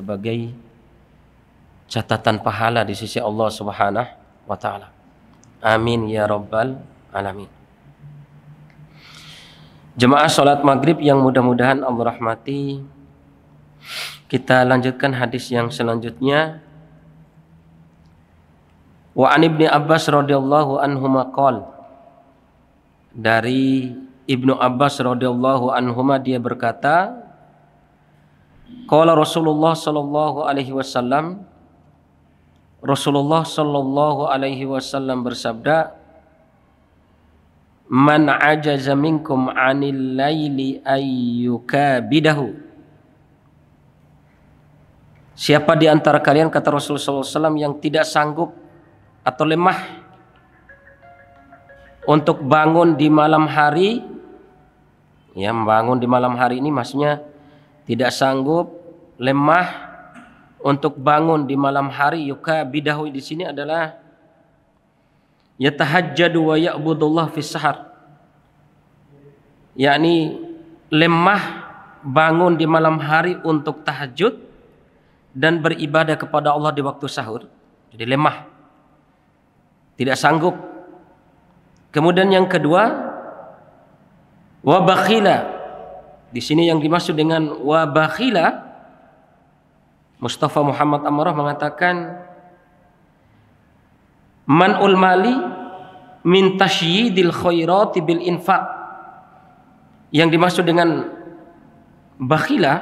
sebagai catatan pahala di sisi Allah Subhanahu wa taala. Amin ya rabbal alamin. Jemaah salat maghrib yang mudah-mudahan Allah rahmati, kita lanjutkan hadis yang selanjutnya. Wa an Ibnu Abbas radhiyallahu anhuma qala, dari Ibnu Abbas radhiyallahu anhuma dia berkata, qala Rasulullah sallallahu alaihi wasallam, Rasulullah sallallahu alaihi wasallam bersabda, man ajaza minkum 'anil laili ayyukabidahu. Siapa di antara kalian, kata Rasulullah sallallahu alaihi wasallam, yang tidak sanggup atau lemah untuk bangun di malam hari, ya, bangun di malam hari ini maksudnya tidak sanggup, lemah untuk bangun di malam hari. Yukabidahu di sini adalah yatahajjadu wa ya'budullah fis sahar, yakni lemah bangun di malam hari untuk tahajud dan beribadah kepada Allah di waktu sahur. Jadi lemah, tidak sanggup. Kemudian yang kedua, wa bakhila. Di sini yang dimaksud dengan wa bakhila, Mustafa Muhammad Amrah mengatakan man'ul mali min tashyidil khairati bil infaq. Yang dimaksud dengan bakhila,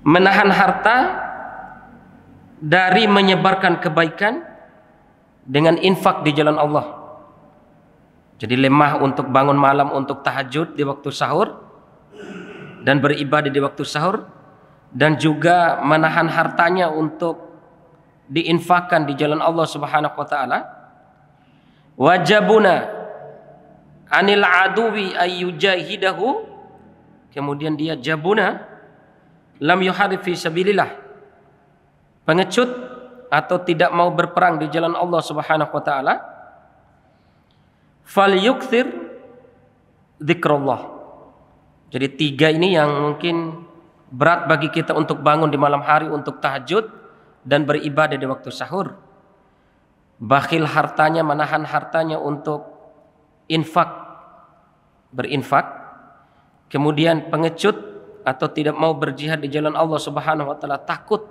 menahan harta dari menyebarkan kebaikan dengan infak di jalan Allah. Jadi lemah untuk bangun malam untuk tahajud di waktu sahur dan beribadah di waktu sahur, dan juga menahan hartanya untuk diinfakkan di jalan Allah Subhanahu wa taala. Wajabuna anil aduwi ayyujahidahu. Kemudian dia jabuna lam yuharib fi sabilillah, pengecut atau tidak mau berperang di jalan Allah Subhanahu wa taala. Falyukthir dzikrullah. Jadi tiga ini yang mungkin berat bagi kita untuk bangun di malam hari untuk tahajud dan beribadah di waktu sahur. Bakhil hartanya, menahan hartanya untuk infak, berinfak. Kemudian pengecut atau tidak mau berjihad di jalan Allah Subhanahu wa taala, takut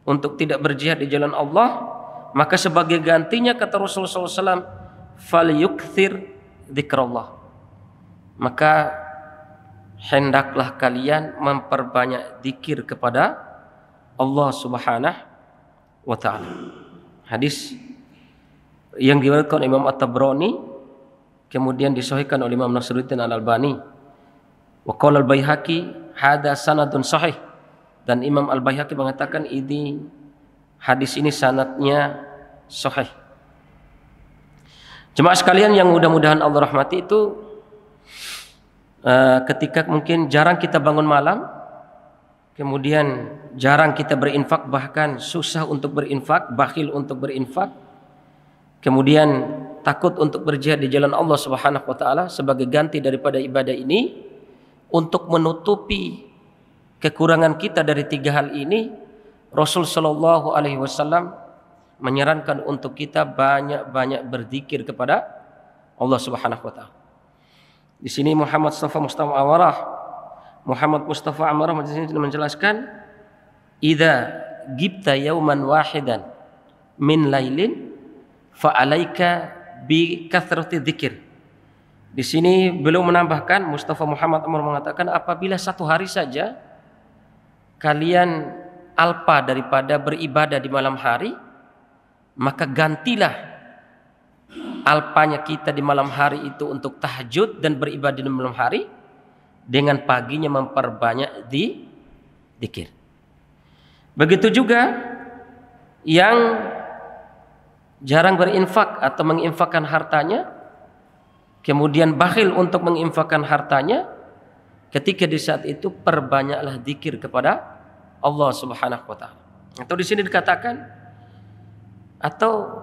untuk tidak berjihad di jalan Allah. Maka sebagai gantinya, kata Rasulullah SAW, falyukthir dzikrullah, maka hendaklah kalian memperbanyak zikir kepada Allah Subhanahu wa taala. Hadis yang diriwayatkan Imam At-Tabrani, kemudian disahihkan oleh Imam Nasiruddin Al-Albani. Wa qala Al-Baihaqi hadza sanadun sahih, dan Imam Al-Baihaqi mengatakan ini hadis ini sanadnya sahih. Jemaah sekalian yang mudah-mudahan Allah rahmati, itu ketika mungkin jarang kita bangun malam, kemudian jarang kita berinfak, bahkan susah untuk berinfak, bakhil untuk berinfak, kemudian takut untuk berjihad di jalan Allah Subhanahu wa taala, sebagai ganti daripada ibadah ini, untuk menutupi kekurangan kita dari tiga hal ini, Rasul sallallahu alaihi wasallam menyarankan untuk kita banyak-banyak berzikir kepada Allah Subhanahu wa taala. Di sini Muhammad Mustafa Amarah menjelaskan, idza gibta yauman wahidan min lailin fa alaika bi kathrati dzikir. Di sini beliau menambahkan, Mustafa Muhammad Amar mengatakan, apabila satu hari saja kalian alpa daripada beribadah di malam hari, maka gantilah alpanya kita di malam hari itu untuk tahajud dan beribadah di malam hari, dengan paginya memperbanyak zikir. Begitu juga yang jarang berinfak atau menginfakkan hartanya, kemudian bakhil untuk menginfakkan hartanya, ketika di saat itu perbanyaklah zikir kepada Allah Subhanahu wa taala. Atau di sini dikatakan, atau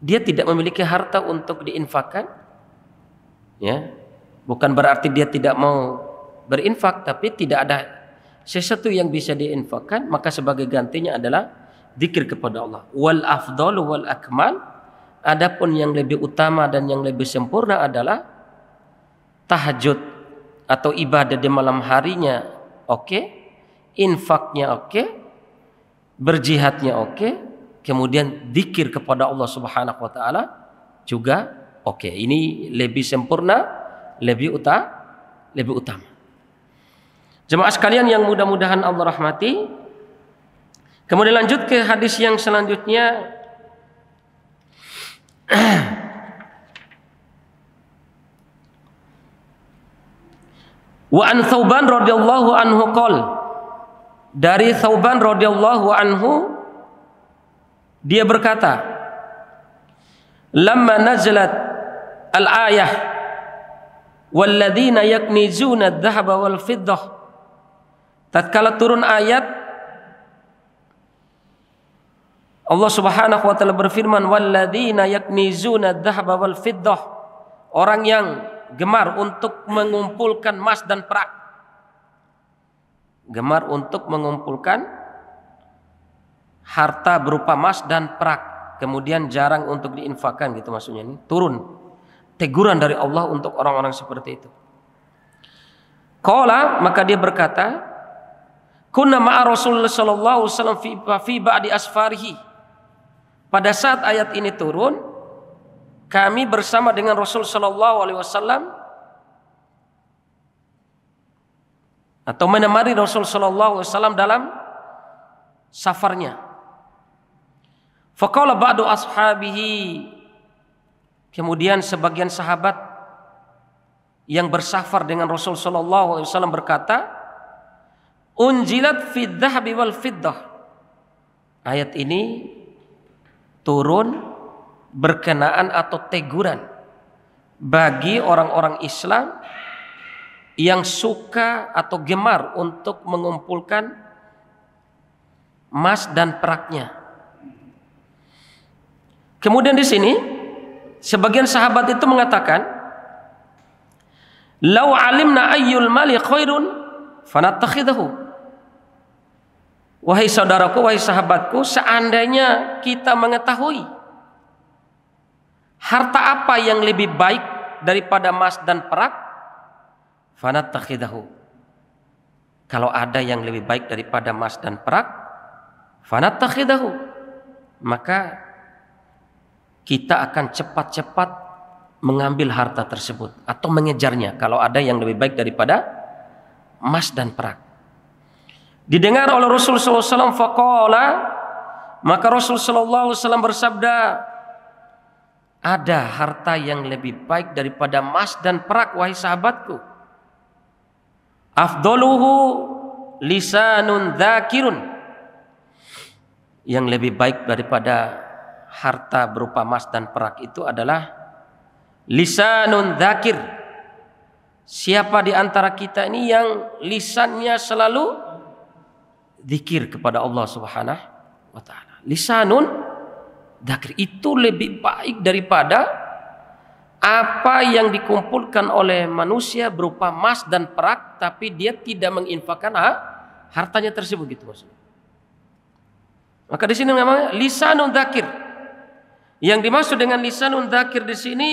dia tidak memiliki harta untuk diinfakkan, ya, bukan berarti dia tidak mau berinfak, tapi tidak ada sesuatu yang bisa diinfakkan, maka sebagai gantinya adalah zikir kepada Allah. Wal afdalu wal akmal, adapun yang lebih utama dan yang lebih sempurna adalah tahajud atau ibadah di malam harinya oke, infaknya oke, berjihadnya oke, kemudian zikir kepada Allah Subhanahu wa taala juga oke. Ini lebih sempurna, lebih utama. Jemaah sekalian yang mudah-mudahan Allah rahmati. Kemudian lanjut ke hadis yang selanjutnya. Wa an Thauban radhiyallahu anhu qol, dari Thauban radhiyallahu anhu dia berkata, lamma nazalat al-ayah walladzina yaknizuna adh-dhahaba wal fiddah, tatkala turun ayat Allah Subhanahu wa taala berfirman, walladzina yaknizuna adh-dhahaba wal fiddah, orang yang gemar untuk mengumpulkan emas dan perak. Gemar untuk mengumpulkan harta berupa emas dan perak, kemudian jarang untuk diinfakkan, gitu maksudnya. Ini turun teguran dari Allah untuk orang-orang seperti itu. Qala, maka dia berkata, kunna ma'a Rasulullah sallallahu alaihi wasallam fi ba'di asfarihi. Pada saat ayat ini turun, kami bersama dengan Rasul sallallahu alaihi wasallam atau menemani Rasul sallallahu alaihi wasallam dalam safarnya. Faqala ba'du ashabihi, kemudian sebagian sahabat yang bersafar dengan Rasul sallallahu alaihi wasallam berkata, unjilat fid dhahabi wal fiddah. Ayat ini turun berkenaan atau teguran bagi orang-orang Islam yang suka atau gemar untuk mengumpulkan emas dan peraknya. Kemudian di sini sebagian sahabat itu mengatakan, "Lau alimna ayyul mali khairun fanattakhidahu." Wahai saudaraku, wahai sahabatku, seandainya kita mengetahui harta apa yang lebih baik daripada emas dan perak, fanattakhidahu. Kalau ada yang lebih baik daripada emas dan perak, fanattakhidahu, maka kita akan cepat-cepat mengambil harta tersebut atau mengejarnya kalau ada yang lebih baik daripada emas dan perak. Didengar oleh Rasul sallallahu alaihi wasallam, faqala, maka Rasul sallallahu alaihi wasallam bersabda, ada harta yang lebih baik daripada emas dan perak, wahai sahabatku. Afdaluhu lisanun dzakirun. Yang lebih baik daripada harta berupa emas dan perak itu adalah lisanun dzakir. Siapa di antara kita ini yang lisannya selalu zikir kepada Allah Subhanahu wa taala. Lisanun dzakir itu lebih baik daripada apa yang dikumpulkan oleh manusia berupa emas dan perak, tapi dia tidak menginfakkan hartanya tersebut, gitu maksudnya. Maka di sini namanya lisanun dzakir. Yang dimaksud dengan lisanun dzakir di sini,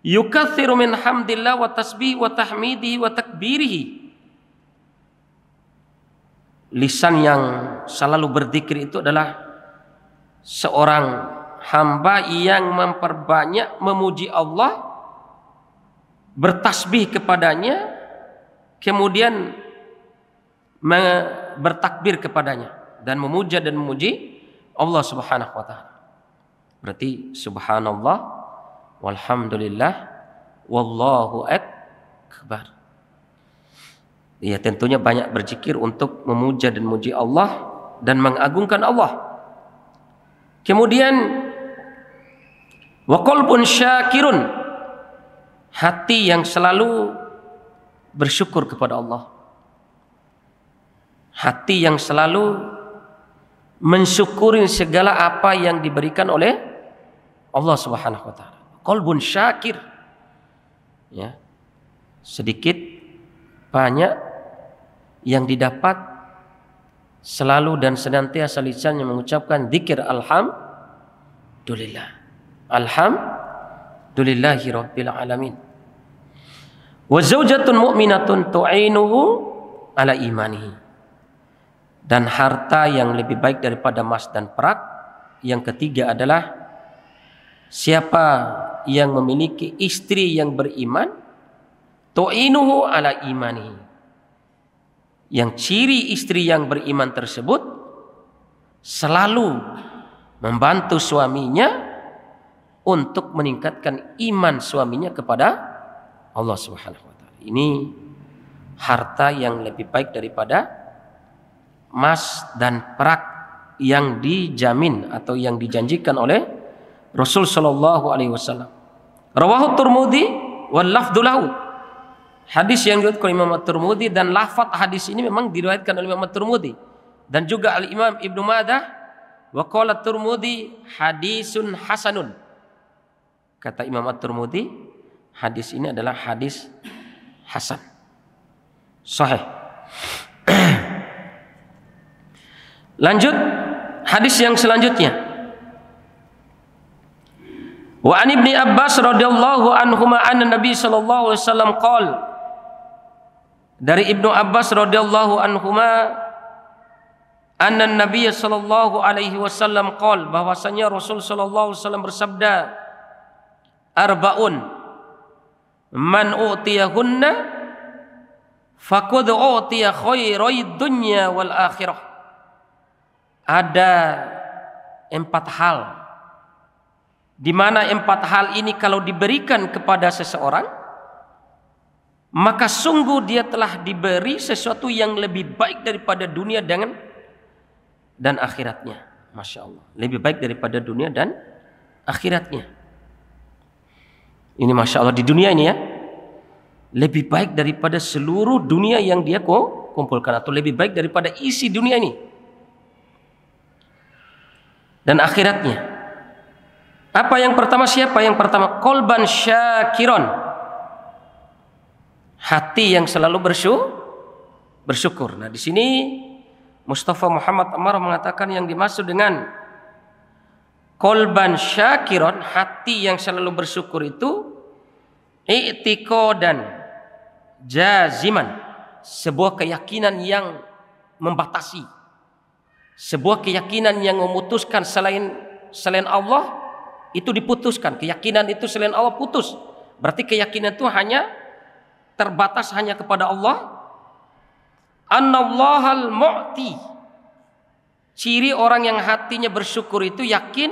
yukatsiru min hamdillah wa tasbih wa tahmidihi wa takbirihi. Lisan yang selalu berzikir itu adalah seorang hamba yang memperbanyak memuji Allah, bertasbih kepadanya, kemudian bertakbir kepadanya, dan memuja dan memuji Allah Subhanahu wa taala. Berarti subhanallah walhamdulillah wallahu akbar. Ya, tentunya banyak berzikir untuk memuja dan memuji Allah dan mengagungkan Allah. Kemudian wa qalbun syakirun, hati yang selalu bersyukur kepada Allah. Hati yang selalu mensyukuri segala apa yang diberikan oleh Allah Subhanahu wa taala. Qalbun syakir. Ya. Sedikit banyak yang didapat selalu dan senantiasa lisannya mengucapkan zikir alhamdulillah. Alhamdulillahi rabbil alamin. Wa zaujatun mu'minatun tu'inuhu ala imanihi. Dan harta yang lebih baik daripada emas dan perak yang ketiga adalah siapa yang memiliki istri yang beriman, tu'inuhu ala imanihi, yang ciri istri yang beriman tersebut selalu membantu suaminya untuk meningkatkan iman suaminya kepada Allah Subhanahu wa taala. Ini harta yang lebih baik daripada emas dan perak yang dijamin atau yang dijanjikan oleh Rasul sallallahu alaihi wasallam. Rawahu Tirmidzi wal lafdzu lahu. Hadis yang diriwayatkan oleh Imam At-Tirmidzi dan lafaz hadis ini memang diriwayatkan oleh Imam At-Tirmidzi dan juga Al-Imam Ibnu Majah wa qala At-Tirmidzi hadisun hasanun. Kata Imam At-Tirmidzi, hadis ini adalah hadis hasan. Sahih. Lanjut hadis yang selanjutnya. Wa an Ibnu Abbas radhiyallahu anhuma anna Nabi sallallahu alaihi wasallam qala, dari Ibnu Abbas radhiyallahu anhuma anna Nabi sallallahu alaihi wasallam qala, bahwasanya Rasul sallallahu alaihi wasallam bersabda, arba'un man utiyahunna faqad utiya khairid dunya wal akhirah. Ada 4 hal di mana 4 hal ini kalau diberikan kepada seseorang, maka sungguh dia telah diberi sesuatu yang lebih baik daripada dunia dan akhiratnya. Masya Allah, lebih baik daripada dunia dan akhiratnya. Ini Masya Allah, di dunia ini ya, lebih baik daripada seluruh dunia yang dia kumpulkan, atau lebih baik daripada isi dunia ini dan akhiratnya. Apa yang pertama? Siapa yang pertama? Qalban syakiron, hati yang selalu bersyukur. Nah, di sini Mustafa Muhammad Ammar mengatakan yang dimaksud dengan qalban syakiron, hati yang selalu bersyukur itu i'tiqadan jaziman, sebuah keyakinan yang membatasi, sebuah keyakinan yang memutuskan selain Allah itu diputuskan. Keyakinan itu selain Allah putus. Berarti keyakinan itu hanya terbatas hanya kepada Allah. Annallahal mu'ti. Ciri orang yang hatinya bersyukur itu yakin,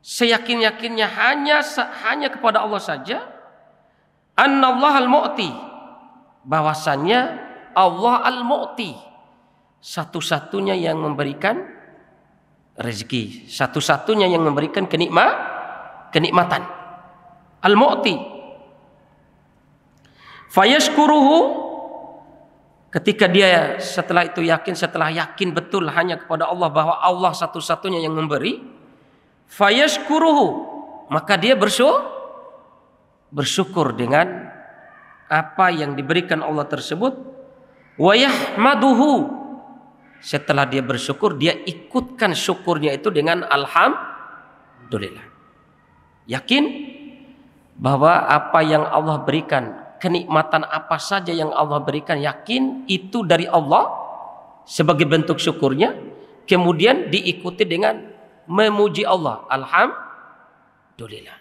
seyakin-yakinnya hanya kepada Allah saja. Annallahal mu'ti, bahwasannya Allah al-mu'ti, satu-satunya yang memberikan rezeki, satu-satunya yang memberikan kenikmatan. Al-mu'ti. Fayashkuruhu, ketika dia setelah itu yakin, setelah yakin betul hanya kepada Allah, bahwa Allah satu-satunya yang memberi, fayashkuruhu, maka dia bersyukur dengan apa yang diberikan Allah tersebut. Wa yahmaduhu, setelah dia bersyukur, dia ikutkan syukurnya itu dengan alhamdulillah. Yakin bahwa apa yang Allah berikan, kenikmatan apa saja yang Allah berikan, yakin itu dari Allah sebagai bentuk syukurnya. Kemudian diikuti dengan memuji Allah, alhamdulillah.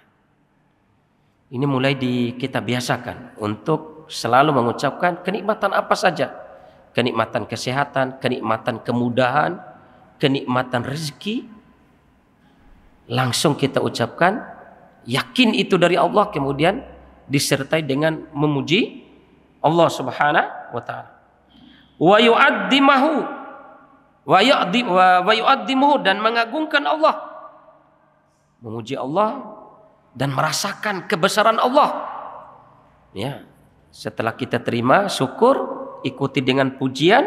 Ini mulai kita biasakan untuk selalu mengucapkan kenikmatan apa saja. Kenikmatan kesehatan, kenikmatan kemudahan, kenikmatan rezeki, langsung kita ucapkan, yakin itu dari Allah, kemudian disertai dengan memuji Allah Subhanahu wa taala. Wa yu'addimuhu, dan mengagungkan Allah, memuji Allah dan merasakan kebesaran Allah. Ya, setelah kita terima syukur, ikuti dengan pujian,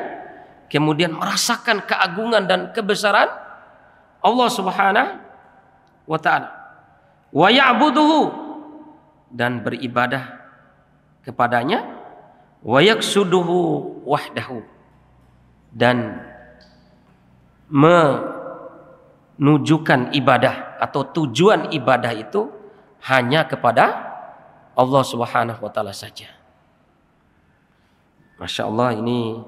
kemudian merasakan keagungan dan kebesaran Allah Subhanahu wa taala. Wa ya'buduhu, dan beribadah kepadanya. wa yaksuduhu wahdahu, dan menunjukkan ibadah atau tujuan ibadah itu hanya kepada Allah Subhanahu wa taala saja. Masya Allah, ini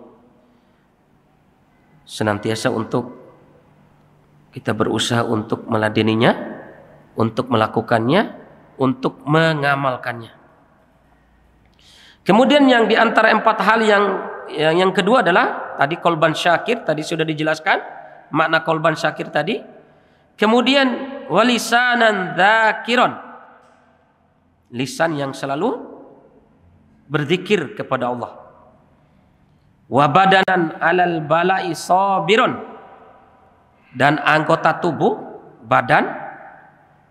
senantiasa untuk kita berusaha untuk meladeninya, untuk melakukannya, untuk mengamalkannya. Kemudian yang di antara 4 hal yang kedua adalah tadi qalban syakir, tadi sudah dijelaskan makna qalban syakir tadi. Kemudian walisanan dzakiron, lisan yang selalu berzikir kepada Allah. Wa badanan alal bala'i sabiron, dan anggota tubuh badan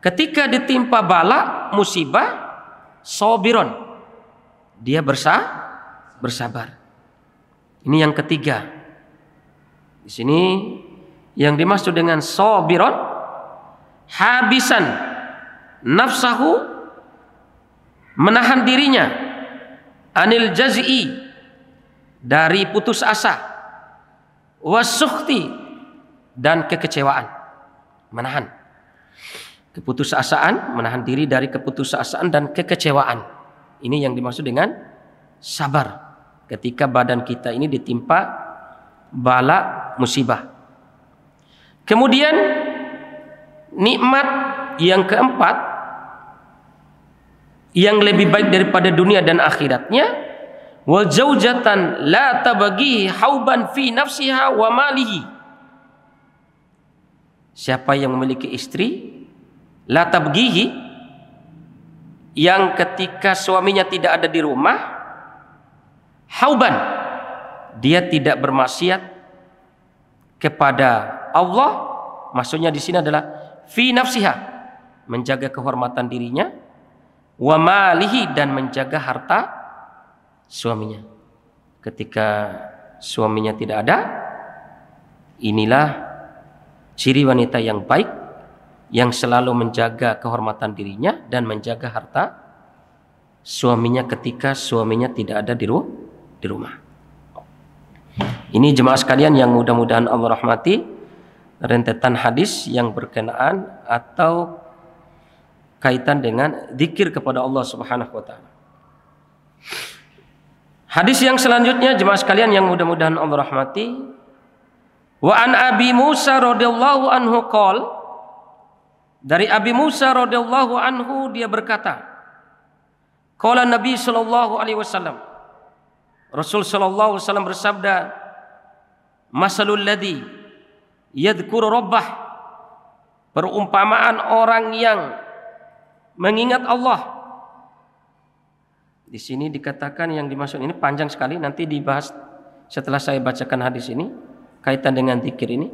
ketika ditimpa bala musibah sabiron, dia bersabar. Ini yang ketiga. Di sini yang dimaksud dengan sabiron, habisan nafsahu, menahan dirinya, anil jaz'i, dari putus asa, wasukhti, dan kekecewaan. Menahan keputusasaan, menahan diri dari keputusasaan dan kekecewaan. Ini yang dimaksud dengan sabar ketika badan kita ini ditimpa bala musibah. Kemudian nikmat yang keempat yang lebih baik daripada dunia dan akhiratnya, wa zaujatan la tabghi hauban fi nafsiha wa malihi. Siapa yang memiliki istri la tabghihi, yang ketika suaminya tidak ada di rumah, hauban, dia tidak bermaksiat kepada Allah, maksudnya di sini adalah fi nafsiha, menjaga kehormatan dirinya, wa malihi, dan menjaga harta suaminya. Ketika suaminya tidak ada, inilah ciri wanita yang baik, yang selalu menjaga kehormatan dirinya dan menjaga harta suaminya ketika suaminya tidak ada di rumah. Ini jemaah sekalian yang mudah-mudahan Allah rahmati, rentetan hadis yang berkenaan atau kaitan dengan zikir kepada Allah Subhanahu wa taala. Hadis yang selanjutnya jemaah sekalian yang mudah-mudahan Allah rahmati, wa an Abi Musa radhiyallahu anhu qol, dari Abi Musa radhiyallahu anhu dia berkata, qala Nabi sallallahu alaihi wasallam, Rasul sallallahu alaihi wasallam bersabda, masalul ladzi yadhkuru rabbah, perumpamaan orang yang mengingat Allah. Di sini dikatakan yang dimaksud ini panjang sekali, nanti dibahas setelah saya bacakan hadis ini kaitan dengan zikir ini.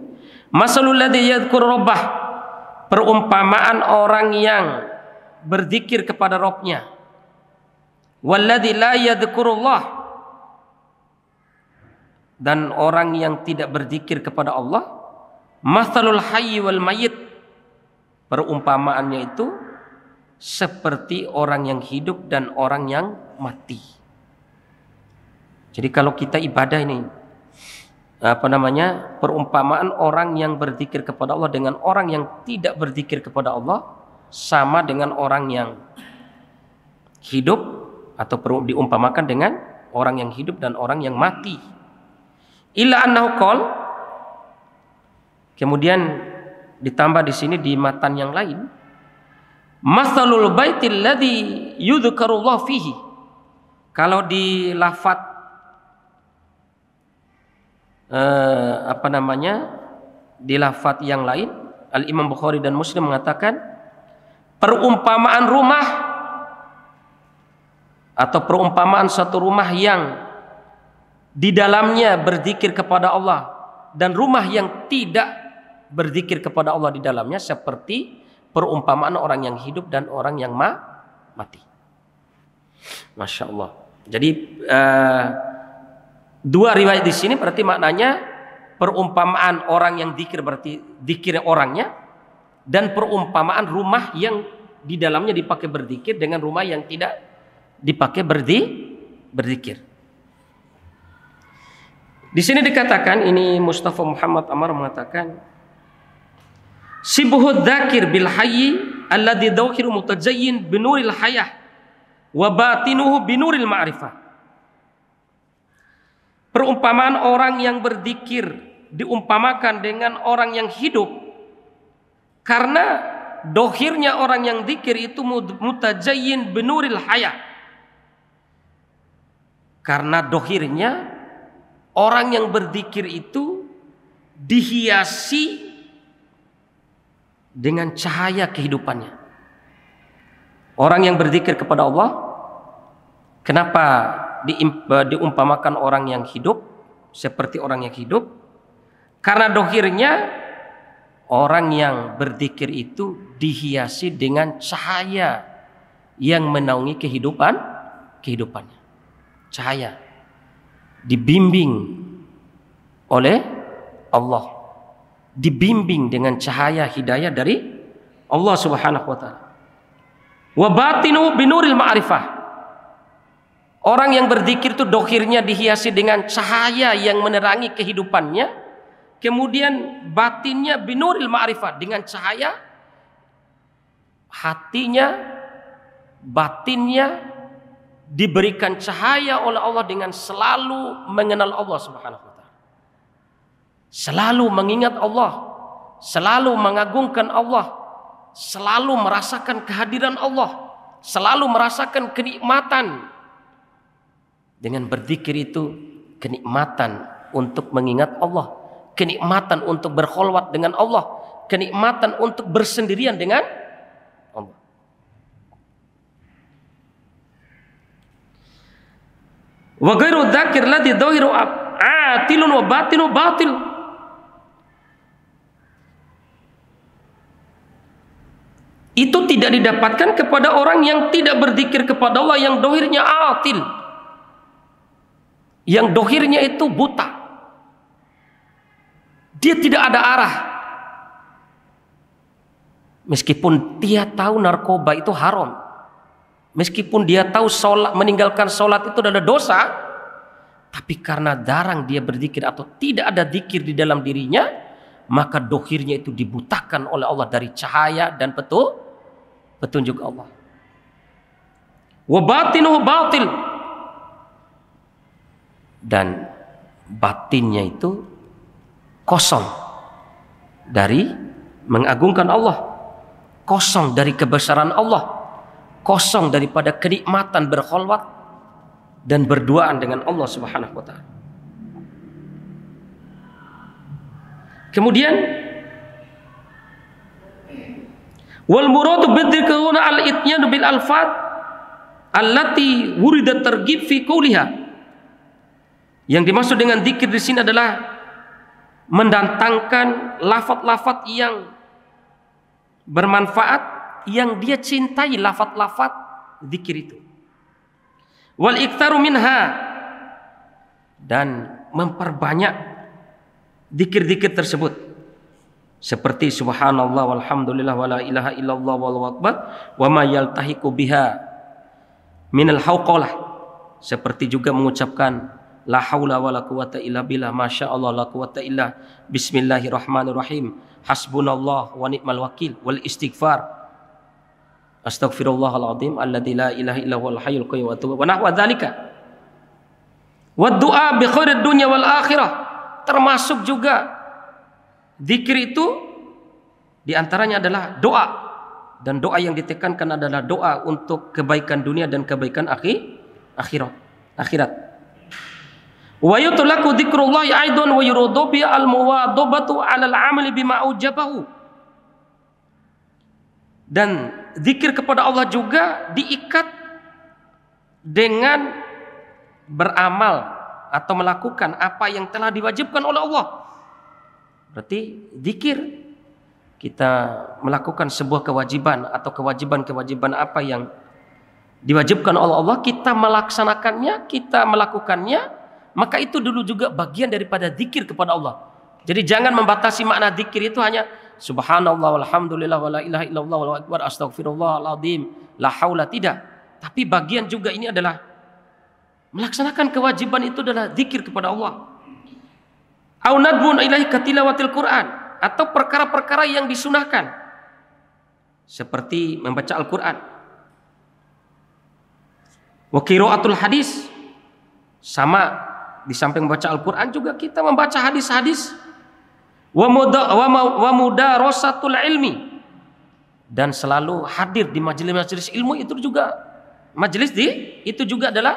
Masalul ladzi yadhkuru rabbah, perumpamaan orang yang berzikir kepada Rabb-nya. Walladzi la yadhkurullah, dan orang yang tidak berzikir kepada Allah. Mathalul hayy wal mayyit, perumpamaannya itu seperti orang yang hidup dan orang yang mati. Jadi kalau kita ibadah ini, perumpamaan orang yang berzikir kepada Allah dengan orang yang tidak berzikir kepada Allah sama dengan orang yang hidup, atau diumpamakan dengan orang yang hidup dan orang yang mati. Illa annahu qol, kemudian ditambah di sini di matan yang lain, mathalul baitil ladzi yudhkarullah fihi. Kalau di lafaz di lafaz yang lain, Al-Imam Bukhari dan Muslim mengatakan perumpamaan rumah atau perumpamaan satu rumah yang di dalamnya berzikir kepada Allah dan rumah yang tidak berzikir kepada Allah di dalamnya seperti perumpamaan orang yang hidup dan orang yang mati. Masya Allah. Jadi dua riwayat di sini berarti maknanya perumpamaan orang yang zikir berarti zikir orangnya, dan perumpamaan rumah yang di dalamnya dipakai berzikir dengan rumah yang tidak dipakai berzikir. Di sini dikatakan, ini Mustafa Muhammad Amar mengatakan, sibuhud dzakir bil hayyi alladzi dhahiru mutajayyin binuril hayah wa batinuhu binuril ma'rifah. Perumpamaan orang yang berzikir diumpamakan dengan orang yang hidup, karena dohirnya orang yang zikir itu mutajayyin binuril hayah, karena dohirnya orang yang berzikir itu dihiasi dengan cahaya kehidupannya. Orang yang berzikir kepada Allah, kenapa diumpamakan orang yang hidup seperti orang yang hidup? Karena dohirnya orang yang berzikir itu dihiasi dengan cahaya yang menaungi kehidupannya. Cahaya dibimbing oleh Allah, dibimbing dengan cahaya hidayah dari Allah Subhanahu wa taala. Wa batinu binuril ma'rifah. Orang yang berzikir itu dohirnya dihiasi dengan cahaya yang menerangi kehidupannya, kemudian batinnya binuril ma'rifah, dengan cahaya hatinya, batinnya diberikan cahaya oleh Allah dengan selalu mengenal Allah Subhanahu wa taala. Selalu mengingat Allah, selalu mengagungkan Allah, selalu merasakan kehadiran Allah, selalu merasakan kenikmatan. Dengan berzikir itu kenikmatan untuk mengingat Allah, kenikmatan untuk berkholwat dengan Allah, kenikmatan untuk bersendirian dengan Allah. Wa ghairu dzakir ladzi dhahiru atilun wa batinu batil. Itu tidak didapatkan kepada orang yang tidak berzikir kepada Allah, yang dohirnya atil, yang dohirnya itu buta. Dia tidak ada arah. Meskipun dia tahu narkoba itu haram, meskipun dia tahu meninggalkan sholat itu adalah dosa, tapi karena jarang dia berzikir atau tidak ada zikir di dalam dirinya, maka dohirnya itu dibutakan oleh Allah dari cahaya dan petunjuk Allah. Wa batinuhu batil, dan batinnya itu kosong dari mengagungkan Allah, kosong dari kebesaran Allah, kosong daripada kenikmatan berkholwat dan berduaan dengan Allah Subhanahu wa taala. Kemudian wal muradu bidzikri al-ityan bil alfat allati wurida targhib fi qouliha. Yang dimaksud dengan zikir di sini adalah mendatangkan lafaz-lafaz yang bermanfaat, yang dia cintai lafaz-lafaz zikir itu. Wal iktsaru minha, dan memperbanyak zikir-zikir tersebut, seperti subhanallah walhamdulillah wala ilaha illallah wallahu akbar wa ma yaltahiqu biha minal hauqalah, seperti juga mengucapkan la haula wala quwata illa billah, masya Allah la quwata illa, bismillahirrahmanirrahim, hasbunallah wa ni'mal wakil, wal istighfar, astaghfirullahal azim alladzi la ilaha illa huwal hayyul qayyum wa nahwa dzalika. Wa du'a bi khairid dunya wal akhirah, termasuk juga zikir itu diantaranya adalah doa, dan doa yang ditekankan adalah doa untuk kebaikan dunia dan kebaikan akhirat. Wa yutlaqu dzikrullahi aidan wa yuradu bi al-muwadhabatu 'ala al-'amali bima aujabahu. Dan zikir kepada Allah juga diikat dengan beramal atau melakukan apa yang telah diwajibkan oleh Allah. Berarti zikir, kita melakukan sebuah kewajiban atau kewajiban-kewajiban apa yang diwajibkan oleh Allah, kita melaksanakannya, kita melakukannya, maka itu dulu juga bagian daripada zikir kepada Allah. Jadi jangan membatasi makna zikir itu hanya subhanallah walhamdulillah wala ilaha illallah wallahu akbar astaghfirullahal azim la haula, tidak. Tapi bagian juga ini adalah melaksanakan kewajiban, itu adalah zikir kepada Allah. Au nadbun ilahi katilawatil Quran, atau perkara-perkara yang disunahkan seperti membaca Al-Quran. Wa qiraatul hadis, sama di samping membaca Al-Quran juga kita membaca hadis-hadis. Wa mudarasatul ilmi, dan selalu hadir di majelis-majelis ilmu, itu juga itu juga adalah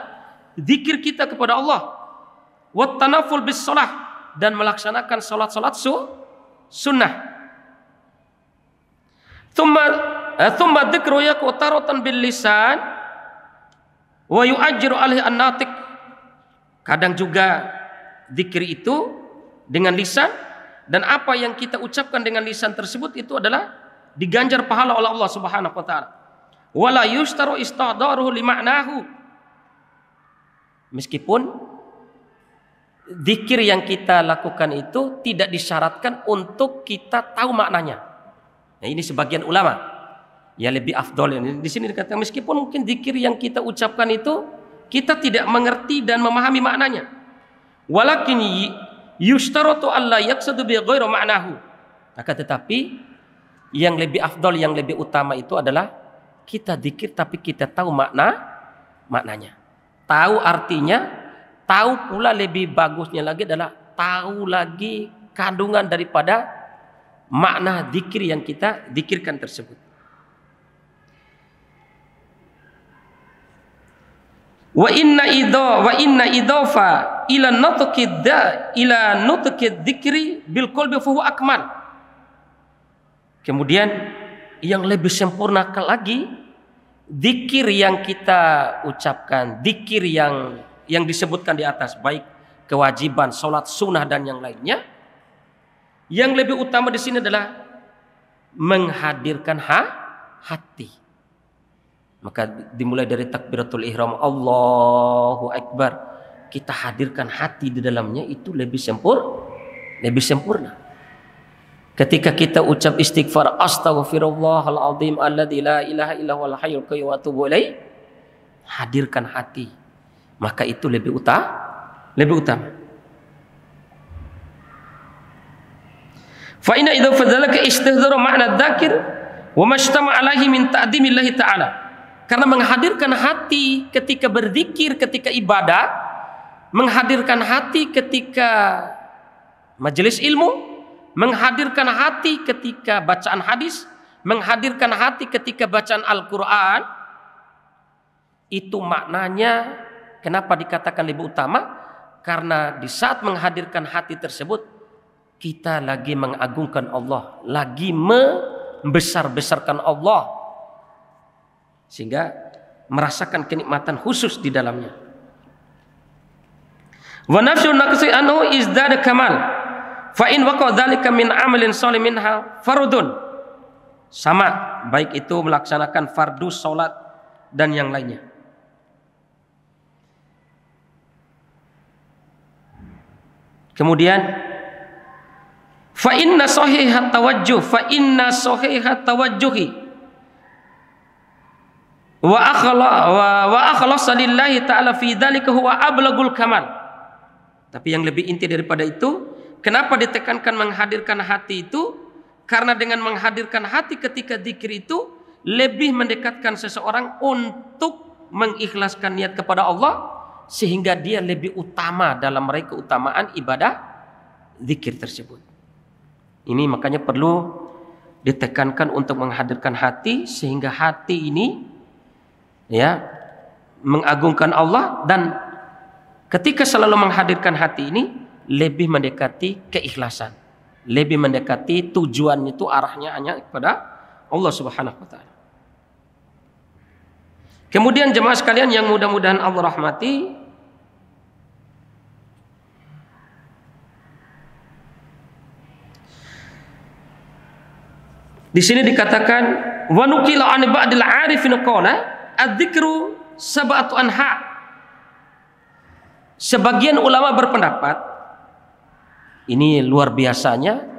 zikir kita kepada Allah. Wa tanaful bis shalah, dan melaksanakan salat-salat sunnah. Thumma dzikru yaqtaratan bil lisan wa yu'ajjiru alaihi an-natiq. Kadang juga zikir itu dengan lisan, dan apa yang kita ucapkan dengan lisan tersebut itu adalah diganjar pahala oleh Allah Subhanahu wa taala. Wala yustaru istadaruhu li ma'nahu. Meskipun zikir yang kita lakukan itu tidak disyaratkan untuk kita tahu maknanya. Nah, ini sebagian ulama ya lebih afdol. Di sini dikatakan meskipun mungkin zikir yang kita ucapkan itu kita tidak mengerti dan memahami maknanya. Walakin yustaratu alla yaqsadu bi ghairi ma'nahu. Maka tetapi yang lebih afdol, yang lebih utama itu adalah kita zikir tapi kita tahu maknanya. Tahu artinya, tahu pula lebih bagusnya lagi adalah tahu lagi kandungan daripada makna zikir yang kita zikirkan tersebut. Wa inna idafa ila nutqi dzikri bil qalbi fa huwa akmal. Kemudian yang lebih sempurna lagi, zikir yang kita ucapkan, zikir yang disebutkan di atas, baik kewajiban, sholat sunnah dan yang lainnya, yang lebih utama di sini adalah menghadirkan hati. Maka dimulai dari takbiratul ihram, Allahu Akbar, kita hadirkan hati di dalamnya, itu lebih sempurna. Ketika kita ucap istighfar, astaghfirullahal azim alladzi la ilaha illa huwal hayyul qayyum wa atubu ilaih, hadirkan hati, maka itu lebih utama. Fa inna idza fadzalaka istihdara ma'na dzakir wa mashtama alaihi min ta'dimillahi ta'ala. Karena menghadirkan hati ketika berzikir, ketika ibadah, menghadirkan hati ketika majelis ilmu, menghadirkan hati ketika bacaan hadis, menghadirkan hati ketika bacaan Al-Quran, itu maknanya kenapa dikatakan lebih utama? Karena di saat menghadirkan hati tersebut, kita lagi mengagungkan Allah, lagi membesar-besarkan Allah, sehingga merasakan kenikmatan khusus di dalamnya. Wa nafsu naqsi anhu izdada kamal. Fa in waqa dzalika min amalin shalih minha fardun. Sama, baik itu melaksanakan fardu salat dan yang lainnya. Kemudian fa inna sahihat tawajjuhi wa akhlasa lillahi ta'ala fi dzalika huwa ablagul kamal. Tapi yang lebih inti daripada itu, kenapa ditekankan menghadirkan hati itu? Karena dengan menghadirkan hati ketika zikir itu lebih mendekatkan seseorang untuk mengikhlaskan niat kepada Allah, sehingga dia lebih utama dalam meraih keutamaan ibadah zikir tersebut. Ini makanya perlu ditekankan untuk menghadirkan hati, sehingga hati ini ya mengagungkan Allah, dan ketika selalu menghadirkan hati ini lebih mendekati keikhlasan, lebih mendekati tujuannya itu arahnya hanya kepada Allah Subhanahu wa taala. Kemudian jemaah sekalian yang mudah-mudahan Allah rahmati, di sini dikatakan wa nuqila an ba'dil 'arifin qala adzikru sab'atu anha. Sebagian ulama berpendapat, ini luar biasanya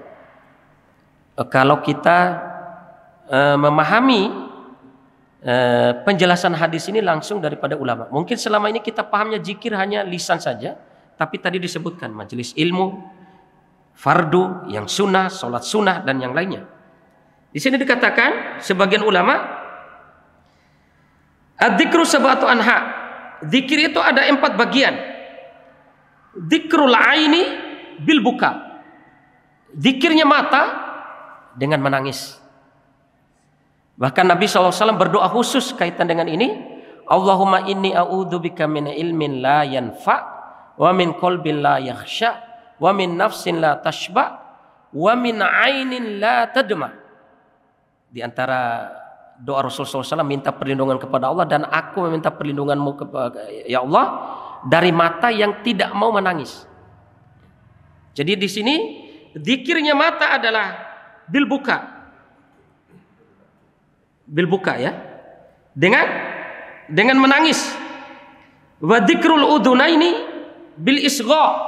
kalau kita memahami penjelasan hadis ini langsung daripada ulama. Mungkin selama ini kita pahamnya zikir hanya lisan saja, tapi tadi disebutkan majelis ilmu, fardu, yang sunnah, sholat sunnah dan yang lainnya. Di sini dikatakan sebagian ulama, adzikru sab'atu anha. Zikir itu ada 4 bagian. Dzikrul aini bil buka. Zikirnya mata dengan menangis. Bahkan Nabi SAW berdoa khusus kaitan dengan ini. Allahumma inni a'udzubika min ilmin la yanfa wa min qalbin la yakhsha wa min nafsin la tashba wa min ainin la tadma. Di antara doa Rasulullah SAW minta perlindungan kepada Allah, dan aku meminta perlindunganmu kepada ya Allah dari mata yang tidak mau menangis. Jadi di sini zikirnya mata adalah bil buka ya, dengan menangis. Wa dzikrul udhunaini bil isgha,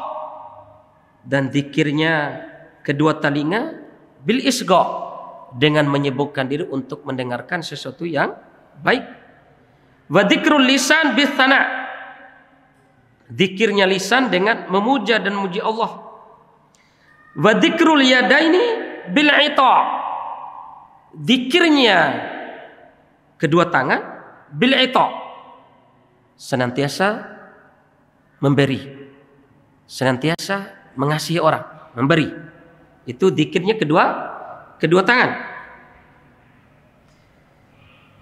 dan zikirnya kedua telinga bil isgha, dengan menyibukkan diri untuk mendengarkan sesuatu yang baik. Wa dzikrul lisan bis tsana, zikirnya lisan dengan memuja dan memuji Allah. Wa dzikrul yadaini bil ita, zikirnya kedua tangan bil ita, senantiasa memberi, senantiasa mengasihi orang, memberi. Itu zikirnya kedua tangan.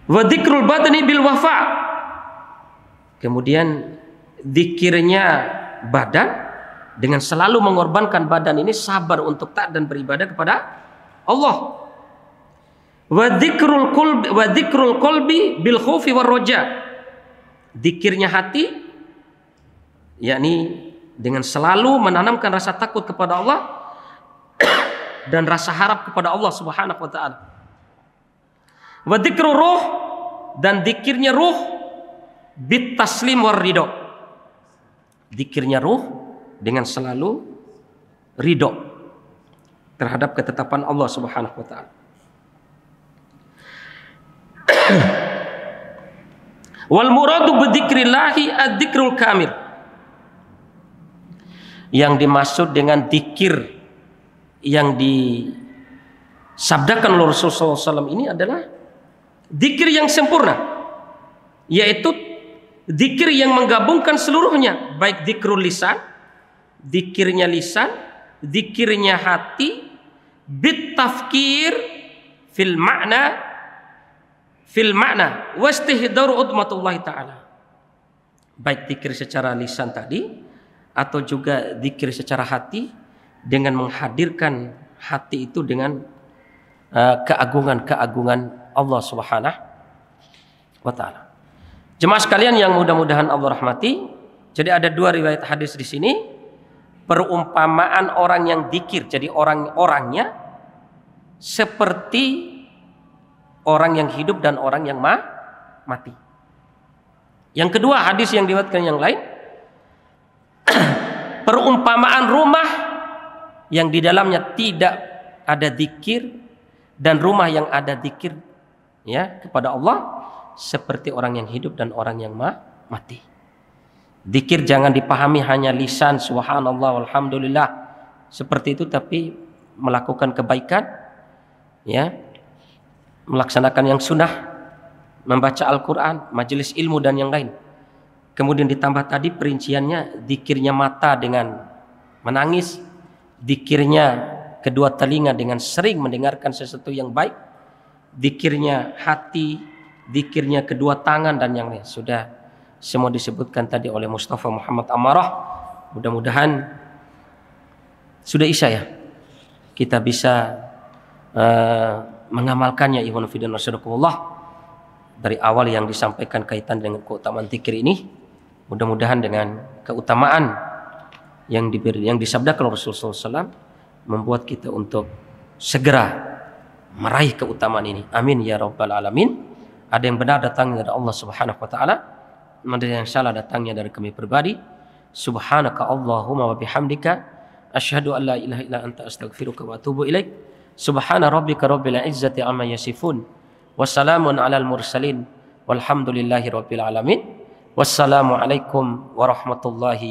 Wa dzikrul badani bil wafa, kemudian zikirnya badan dengan selalu mengorbankan badan ini sabar untuk taat dan beribadah kepada Allah. Wa dzikrul qalbi bil khaufi war raja, zikirnya hati yakni dengan selalu menanamkan rasa takut kepada Allah dan rasa harap kepada Allah Subhanahu wa taala. Wa dzikrul ruh, dan zikirnya ruh bit taslim war ridho, zikirnya ruh dengan selalu ridho terhadap ketetapan Allah Subhanahu wa taala. Wal muradu bidzikrillahi addzikrul kamil, yang dimaksud dengan zikir yang disabdakan oleh Rasulullah SAW ini adalah zikir yang sempurna, yaitu zikir yang menggabungkan seluruhnya, baik zikrul lisan, zikirnya lisan, zikirnya hati, bit tafkir fil makna wastihdaru udmatullahi ta'ala, baik zikir secara lisan tadi atau juga zikir secara hati dengan menghadirkan hati itu dengan keagungan Allah Subhanahu wa taala. Jemaah sekalian yang mudah-mudahan Allah rahmati, jadi ada 2 riwayat hadis di sini. Perumpamaan orang yang zikir, jadi orang-orangnya seperti orang yang hidup dan orang yang mati. Yang kedua, hadis yang diriwayatkan yang lain, perumpamaan rumah yang di dalamnya tidak ada zikir dan rumah yang ada zikir ya kepada Allah seperti orang yang hidup dan orang yang mati. Zikir jangan dipahami hanya lisan subhanallah walhamdulillah seperti itu, tapi melakukan kebaikan ya, melaksanakan yang sunnah, membaca Al-Quran, majelis ilmu dan yang lain. Kemudian ditambah tadi perinciannya, zikirnya mata dengan menangis, zikirnya kedua telinga dengan sering mendengarkan sesuatu yang baik, zikirnya hati, zikirnya kedua tangan dan yang lain. Sudah semua disebutkan tadi oleh Mustafa Muhammad Amarah. Mudah-mudahan sudah isya ya, kita bisa mengamalkannya ikhwan fillah rahimakumullah, dari awal yang disampaikan kaitan dengan keutamaan zikir ini. Mudah-mudahan dengan keutamaan yang disabdakan Rasulullah SAW membuat kita untuk segera meraih keutamaan ini. Amin ya rabbal alamin. Ada yang benar datangnya dari Allah Subhanahu wa taala, ada yang salah datangnya dari kami pribadi. Subhanaka Allahumma wa bihamdika asyhadu an la ilaha illa anta astaghfiruka wa atubu ilaik. Subhana rabbika rabbil izzati amma yasifun. Wassalamun alal mursalin. Walhamdulillahi rabbil alamin. Wassalamualaikum warahmatullahi